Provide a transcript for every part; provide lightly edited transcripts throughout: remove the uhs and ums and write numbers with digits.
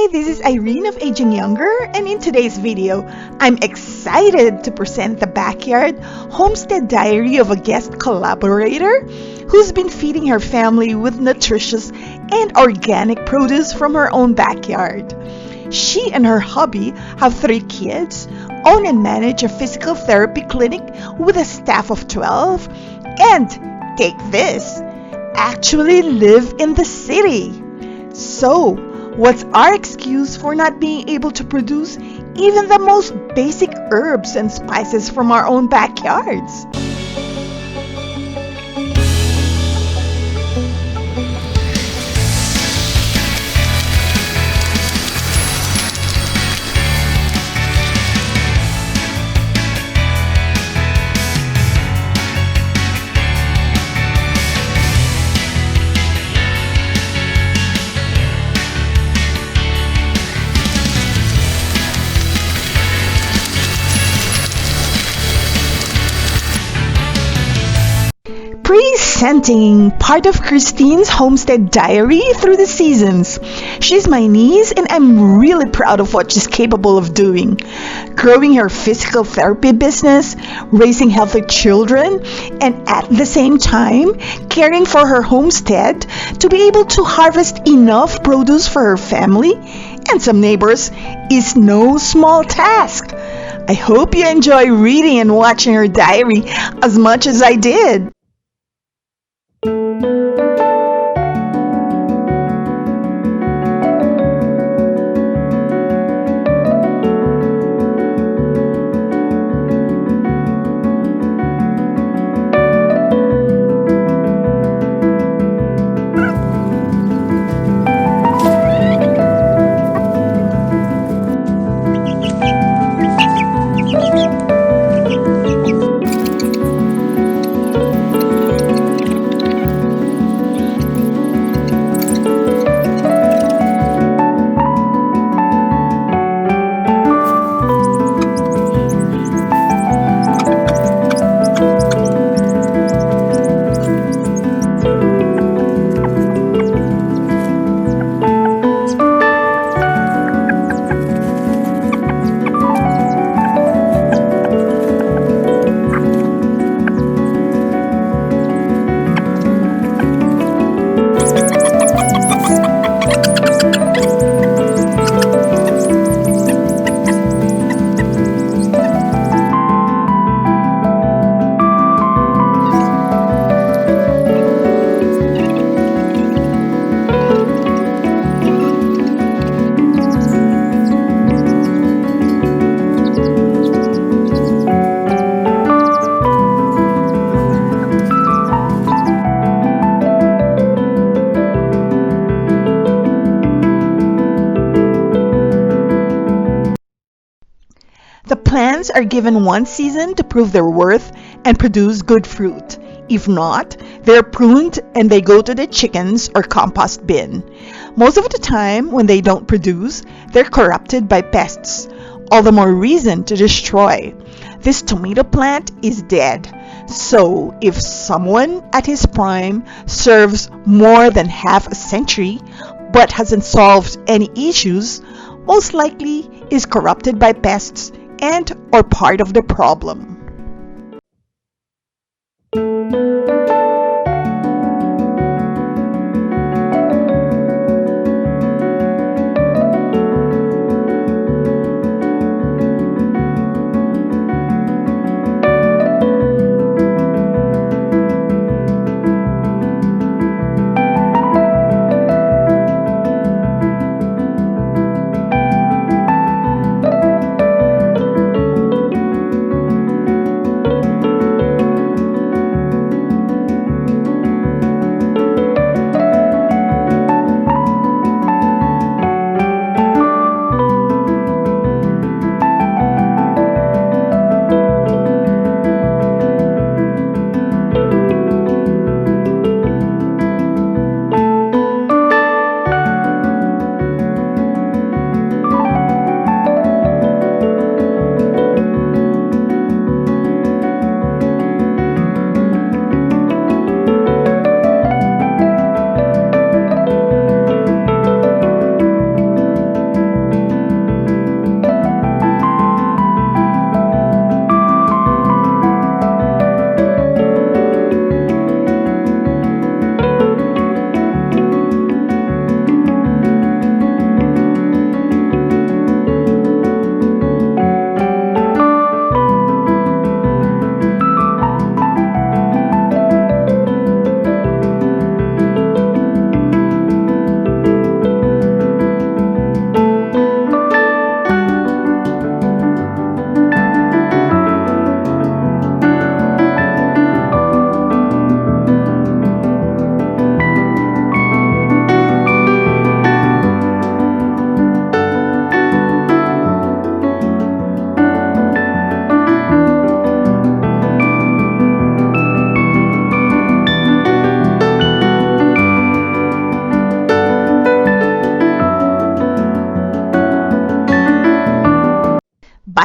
Hi, this is Irene of Aging Younger, and in today's video, I'm excited to present the backyard homestead diary of a guest collaborator who's been feeding her family with nutritious and organic produce from her own backyard. She and her hubby have 3 kids, own and manage a physical therapy clinic with a staff of 12, and take this, actually live in the city. So, what's our excuse for not being able to produce even the most basic herbs and spices from our own backyards? Presenting part of Christine's homestead diary through the seasons. She's my niece and I'm really proud of what she's capable of doing. Growing her physical therapy business, raising healthy children, and at the same time, caring for her homestead to be able to harvest enough produce for her family and some neighbors is no small task. I hope you enjoy reading and watching her diary as much as I did. The plants are given one season to prove their worth and produce good fruit. If not, they're pruned and they go to the chickens or compost bin. Most of the time, when they don't produce, they're corrupted by pests. All the more reason to destroy. This tomato plant is dead. So, if someone at his prime serves more than half a century but hasn't solved any issues, most likely is corrupted by pests and or part of the problem.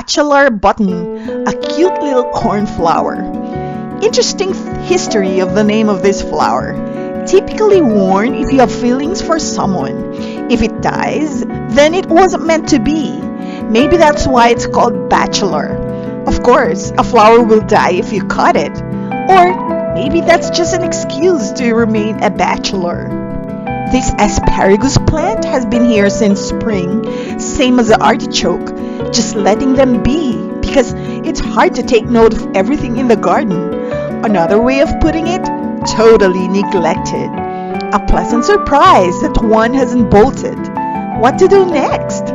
bachelor button, a cute little cornflower. Interesting history of the name of this flower. Typically worn if you have feelings for someone. If it dies, then it wasn't meant to be. Maybe that's why it's called bachelor. Of course, a flower will die if you cut it. Or maybe that's just an excuse to remain a bachelor. This asparagus plant has been here since spring, same as the artichoke, just letting them be because it's hard to take note of everything in the garden. Another way of putting it, totally neglected. A pleasant surprise that one hasn't bolted. What to do next?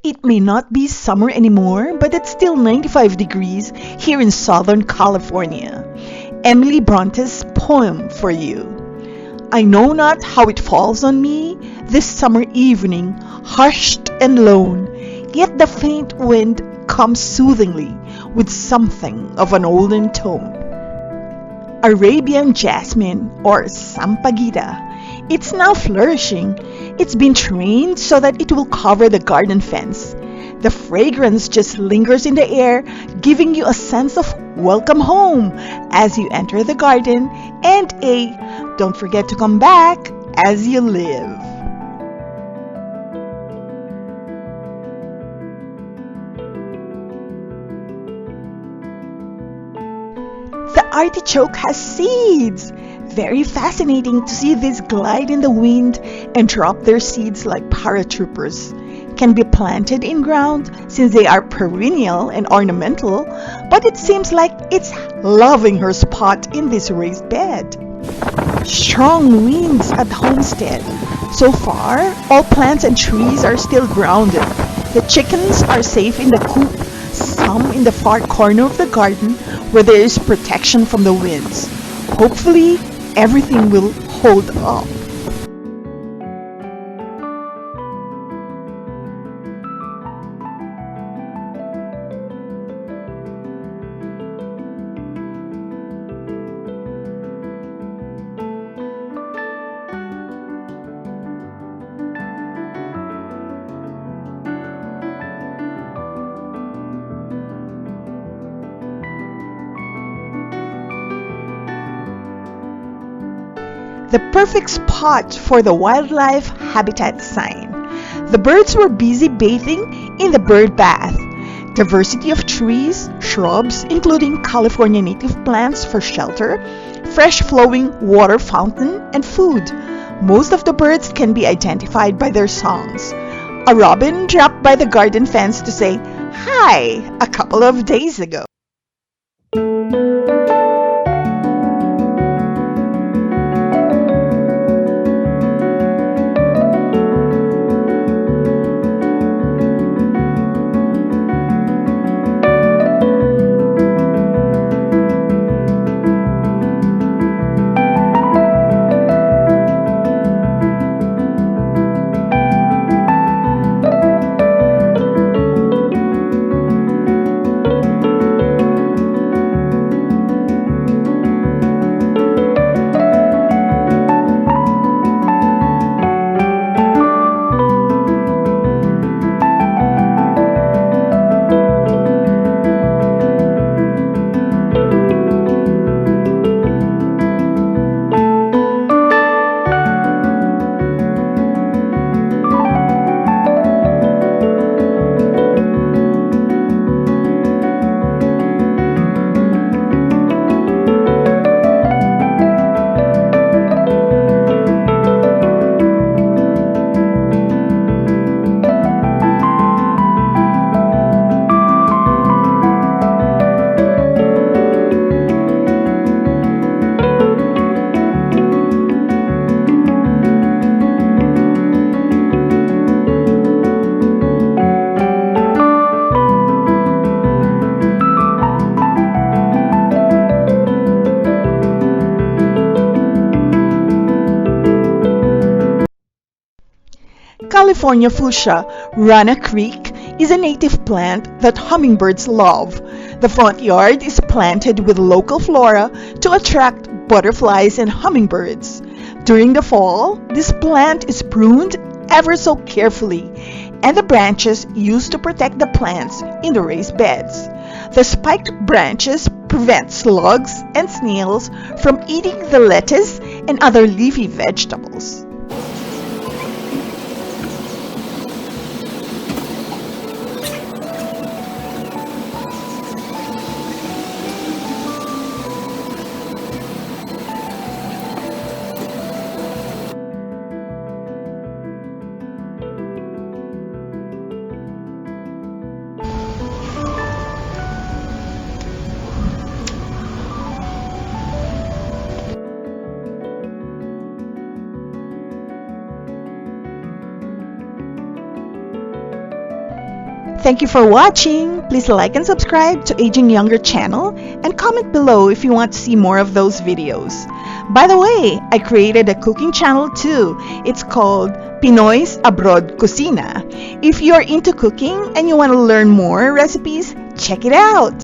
It may not be summer anymore, but it's still 95 degrees here in Southern California. Emily Bronte's poem for you. I know not how it falls on me this summer evening, hushed and lone, yet the faint wind comes soothingly with something of an olden tone. Arabian jasmine or sampaguita. It's now flourishing. It's been trained so that it will cover the garden fence. The fragrance just lingers in the air, giving you a sense of welcome home as you enter the garden and a don't forget to come back as you live. The artichoke has seeds. Very fascinating to see these glide in the wind and drop their seeds like paratroopers. Can be planted in ground since they are perennial and ornamental, but it seems like it's loving her spot in this raised bed. Strong winds at Homestead. So far, all plants and trees are still grounded. The chickens are safe in the coop, some in the far corner of the garden where there is protection from the winds. Hopefully, everything will hold up. The perfect spot for the wildlife habitat sign. The birds were busy bathing in the bird bath. Diversity of trees, shrubs, including California native plants for shelter, fresh flowing water fountain, and food. Most of the birds can be identified by their songs. A robin dropped by the garden fence to say, Hi, a couple of days ago. California fuchsia, Rana Creek, is a native plant that hummingbirds love. The front yard is planted with local flora to attract butterflies and hummingbirds. During the fall, this plant is pruned ever so carefully, and the branches used to protect the plants in the raised beds. The spiked branches prevent slugs and snails from eating the lettuce and other leafy vegetables. Thank you for watching. Please like and subscribe to Aging Younger channel and comment below if you want to see more of those videos. By the way, I created a cooking channel too. It's called Pinoy's Abroad Cocina. If you're into cooking and you want to learn more recipes, check it out.